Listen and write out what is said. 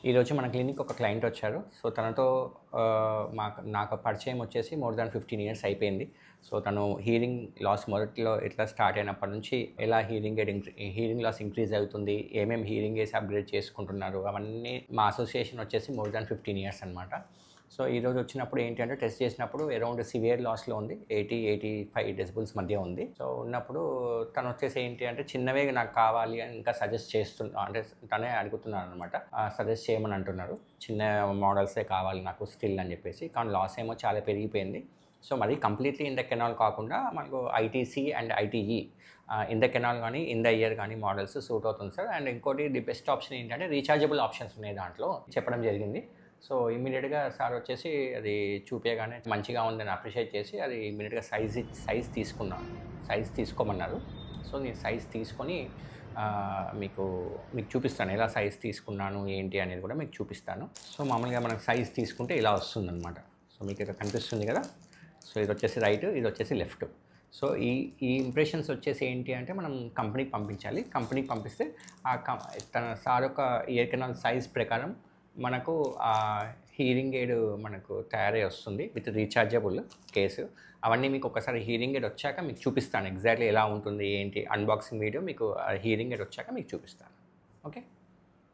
ఈరోజు మన క్లినిక్ ఒక క్లయింట్ వచ్చారు. సో, తనతో నాకు పరిచయం వచ్చేసి మోర్ దాన్ 15 ఇయర్స్ అయిపోయింది. సో, తను హీరింగ్ లాస్ మొదట్లో ఎట్లా స్టార్ట్ అయినప్పటి నుంచి ఎలా హీరింగ్ లాస్ ఇంక్రీజ్ అవుతుంది, ఏమేమి హీరింగ్ ఎయిడ్స్ అప్గ్రేడ్ చేసుకుంటున్నారు, అవన్నీ మా అసోసియేషన్ వచ్చేసి మోర్ దాన్ 15 ఇయర్స్ అనమాట. సో, ఈరోజు వచ్చినప్పుడు ఏంటి అంటే టెస్ట్ చేసినప్పుడు అరౌండ్ సివియర్ లాస్లో ఉంది. 80-85 డెసిబుల్స్ మధ్య ఉంది. సో, ఉన్నప్పుడు తను వచ్చేసి ఏంటి అంటే చిన్నవే నాకు కావాలి అని ఇంకా సజెస్ట్ అంటే తనే అడుగుతున్నాను అనమాట. సజెస్ట్ చేయమని అంటున్నారు. చిన్న మోడల్సే కావాలి నాకు స్టిల్ అని చెప్పేసి. కానీ లాస్ ఏమో చాలా పెరిగిపోయింది. సో, మరి కంప్లీట్లీ ఇన్ ద కెనాల్ కాకుండా మనకు ITC and ITE in the canal కానీ ఇన్ ద ఇయర్ కానీ మోడల్స్ సూట్ అవుతుంది సార్. అండ్ ఇంకోటి ది బెస్ట్ ఆప్షన్ ఏంటంటే రీఛార్జబుల్ ఆప్షన్స్ ఉన్నాయి దాంట్లో చెప్పడం జరిగింది. సో, ఇమ్మీడియట్గా సార్ వచ్చేసి అది చూపించగానే మంచిగా ఉందని అప్రిషియేట్ చేసి అది ఇమ్మీడియట్గా సైజ్ తీసుకోమన్నారు. సో, నేను సైజ్ తీసుకొని మీకు చూపిస్తాను ఎలా సైజ్ తీసుకున్నాను ఏంటి అనేది కూడా మీకు చూపిస్తాను. సో, మామూలుగా మనకు సైజ్ తీసుకుంటే ఇలా వస్తుందన్నమాట. సో, మీకు ఇక్కడ కనిపిస్తుంది కదా. సో, ఇది వచ్చేసి రైట్, ఇది వచ్చేసి లెఫ్ట్. సో, ఈ ఇంప్రెషన్స్ వచ్చేసి ఏంటి అంటే మనం కంపెనీకి పంపించాలి. కంపెనీకి పంపిస్తే తన సార్ యొక్క ఇయర్ కెనాల్ సైజ్ ప్రకారం మనకు హీరింగ్ ఎయిడ్ మనకు తయారై వస్తుంది విత్ రీఛార్జబుల్ కేసు. అవన్నీ మీకు ఒకసారి హీరింగ్ ఎయిడ్ వచ్చాక మీకు చూపిస్తాను ఎగ్జాక్ట్లీ ఎలా ఉంటుంది ఏంటి అన్బాక్సింగ్ వీడియో మీకు హీరింగ్ ఎయిడ్ వచ్చాక మీకు చూపిస్తాను. ఓకే.